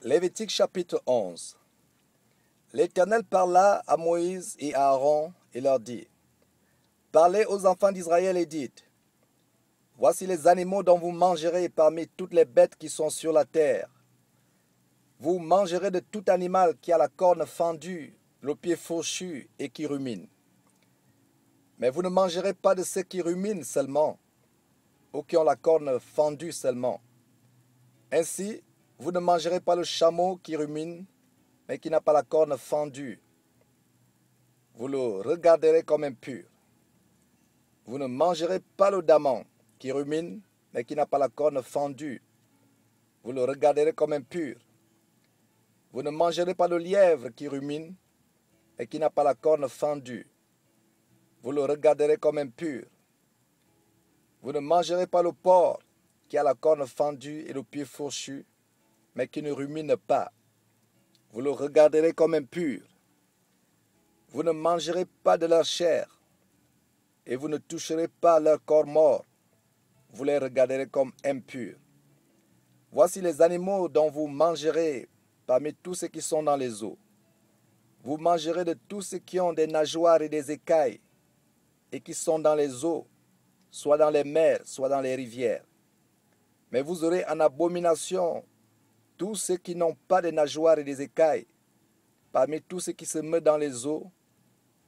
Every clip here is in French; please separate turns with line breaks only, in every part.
Lévitique chapitre 11. L'Éternel parla à Moïse et à Aaron et leur dit: Parlez aux enfants d'Israël et dites: Voici les animaux dont vous mangerez parmi toutes les bêtes qui sont sur la terre. Vous mangerez de tout animal qui a la corne fendue, le pied fourchu et qui rumine. Mais vous ne mangerez pas de ceux qui ruminent seulement, ou qui ont la corne fendue seulement. Ainsi, vous ne mangerez pas le chameau qui rumine, mais qui n'a pas la corne fendue. Vous le regarderez comme impur. Vous ne mangerez pas le daman qui rumine, mais qui n'a pas la corne fendue. Vous le regarderez comme impur. Vous ne mangerez pas le lièvre qui rumine, mais qui n'a pas la corne fendue. Vous le regarderez comme impur. Vous ne mangerez pas le porc qui a la corne fendue et le pied fourchu, mais qui ne rumine pas. Vous le regarderez comme impur. Vous ne mangerez pas de leur chair, et vous ne toucherez pas leur corps mort. Vous les regarderez comme impurs. Voici les animaux dont vous mangerez parmi tous ceux qui sont dans les eaux. Vous mangerez de tous ceux qui ont des nageoires et des écailles, et qui sont dans les eaux, soit dans les mers, soit dans les rivières. Mais vous aurez en abomination tous ceux qui n'ont pas de nageoires et des écailles, parmi tous ceux qui se meuvent dans les eaux,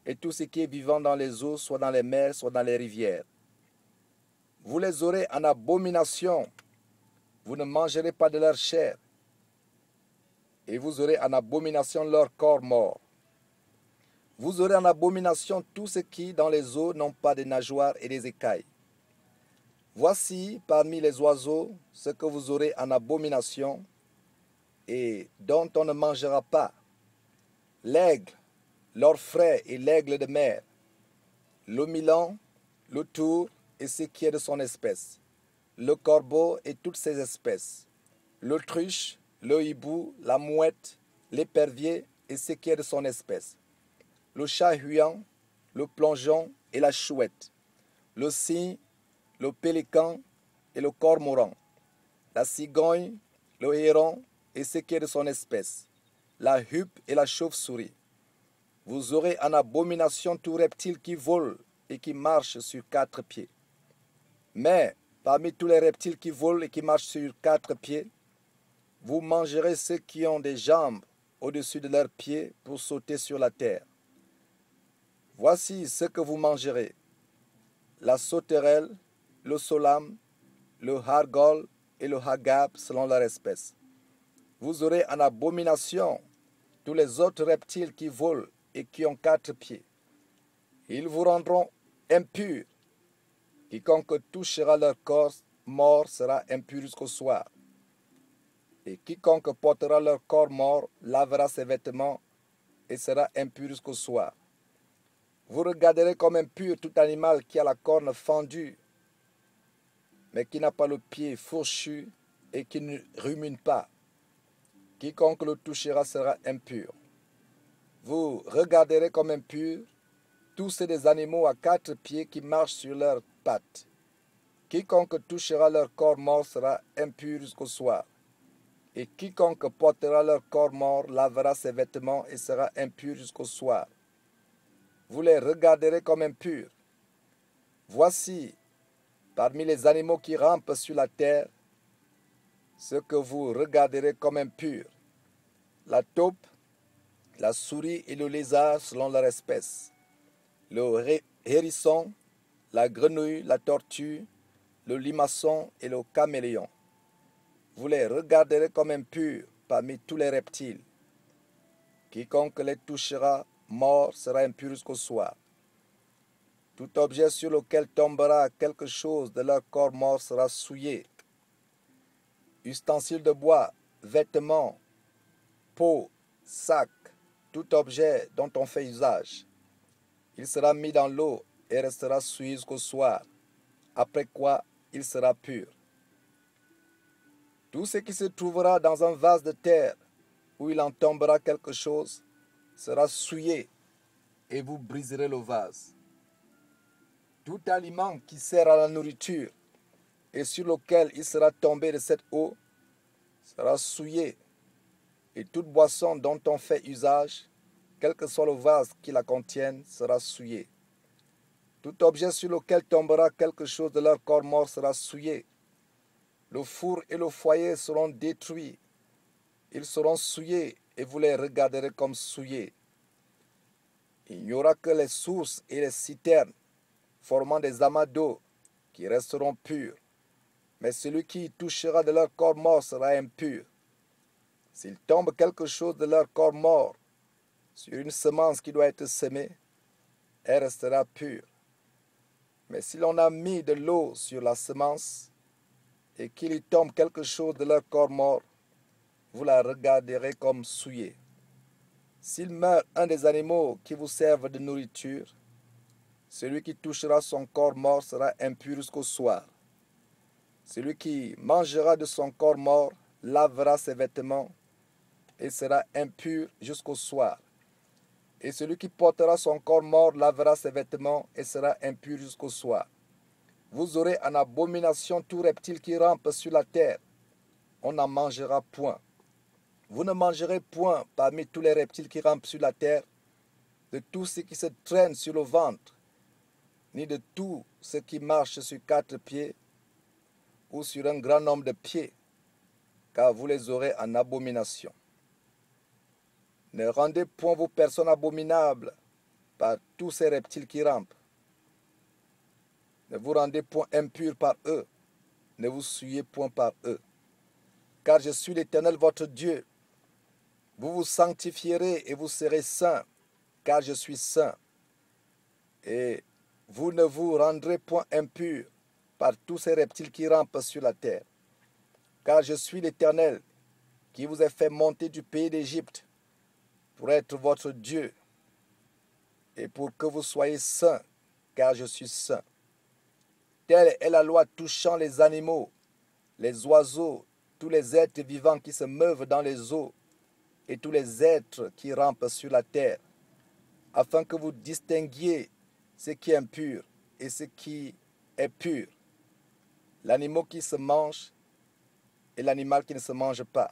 et tout ce qui est vivant dans les eaux, soit dans les mers, soit dans les rivières. Vous les aurez en abomination. Vous ne mangerez pas de leur chair, et vous aurez en abomination leur corps mort. Vous aurez en abomination tous ceux qui, dans les eaux, n'ont pas de nageoires et des écailles. Voici parmi les oiseaux ce que vous aurez en abomination, et dont on ne mangera pas: l'aigle, l'orfraie et l'aigle de mer, le milan, le tour et ce qui est de son espèce, le corbeau et toutes ses espèces, l'autruche, le hibou, la mouette, l'épervier et ce qui est de son espèce, le chat huant, le plongeon et la chouette, le cygne, le pélican et le cormoran, la cigogne, le héron et ce qui est de son espèce, la huppe et la chauve-souris. Vous aurez en abomination tout reptile qui vole et qui marche sur 4 pieds. Mais parmi tous les reptiles qui volent et qui marchent sur 4 pieds, vous mangerez ceux qui ont des jambes au-dessus de leurs pieds pour sauter sur la terre. Voici ce que vous mangerez: la sauterelle, le solam, le hargol et le hagab selon leur espèce. Vous aurez en abomination tous les autres reptiles qui volent et qui ont 4 pieds. Ils vous rendront impurs. Quiconque touchera leur corps mort sera impur jusqu'au soir. Et quiconque portera leur corps mort lavera ses vêtements et sera impur jusqu'au soir. Vous regarderez comme impur tout animal qui a la corne fendue, mais qui n'a pas le pied fourchu et qui ne rumine pas. Quiconque le touchera sera impur. Vous regarderez comme impur tous ces animaux à 4 pieds qui marchent sur leurs pattes. Quiconque touchera leur corps mort sera impur jusqu'au soir. Et quiconque portera leur corps mort lavera ses vêtements et sera impur jusqu'au soir. Vous les regarderez comme impurs. Voici, parmi les animaux qui rampent sur la terre, ce que vous regarderez comme impurs: la taupe, la souris et le lézard selon leur espèce, le hérisson, la grenouille, la tortue, le limaçon et le caméléon. Vous les regarderez comme impurs parmi tous les reptiles. Quiconque les touchera mort sera impur jusqu'au soir. Tout objet sur lequel tombera quelque chose de leur corps mort sera souillé. Ustensiles de bois, vêtements, peau, sac, tout objet dont on fait usage. Il sera mis dans l'eau et restera souillé jusqu'au soir, après quoi il sera pur. Tout ce qui se trouvera dans un vase de terre où il en tombera quelque chose sera souillé et vous briserez le vase. Tout aliment qui sert à la nourriture et sur lequel il sera tombé de cette eau sera souillé et toute boisson dont on fait usage, quel que soit le vase qui la contienne, sera souillé. Tout objet sur lequel tombera quelque chose de leur corps mort sera souillé. Le four et le foyer seront détruits. Ils seront souillés et vous les regarderez comme souillés. Il n'y aura que les sources et les citernes, formant des amas d'eau, qui resteront purs. Mais celui qui y touchera de leur corps mort sera impur. S'il tombe quelque chose de leur corps mort sur une semence qui doit être semée, elle restera pure. Mais si l'on a mis de l'eau sur la semence et qu'il y tombe quelque chose de leur corps mort, vous la regarderez comme souillée. S'il meurt un des animaux qui vous servent de nourriture, celui qui touchera son corps mort sera impur jusqu'au soir. Celui qui mangera de son corps mort lavera ses vêtements et sera impur jusqu'au soir. Et celui qui portera son corps mort lavera ses vêtements et sera impur jusqu'au soir. Vous aurez en abomination tout reptile qui rampe sur la terre. On n'en mangera point. Vous ne mangerez point parmi tous les reptiles qui rampent sur la terre, de tout ce qui se traîne sur le ventre, ni de tout ce qui marche sur 4 pieds ou sur un grand nombre de pieds, car vous les aurez en abomination. Ne rendez point vos personnes abominables par tous ces reptiles qui rampent. Ne vous rendez point impurs par eux, ne vous souillez point par eux. Car je suis l'Éternel votre Dieu. Vous vous sanctifierez et vous serez saints, car je suis saint. Et vous ne vous rendrez point impurs par tous ces reptiles qui rampent sur la terre. Car je suis l'Éternel qui vous ai fait monter du pays d'Égypte pour être votre Dieu et pour que vous soyez saints, car je suis saint. Telle est la loi touchant les animaux, les oiseaux, tous les êtres vivants qui se meuvent dans les eaux et tous les êtres qui rampent sur la terre, afin que vous distinguiez ce qui est impur et ce qui est pur, l'animal qui se mange et l'animal qui ne se mange pas.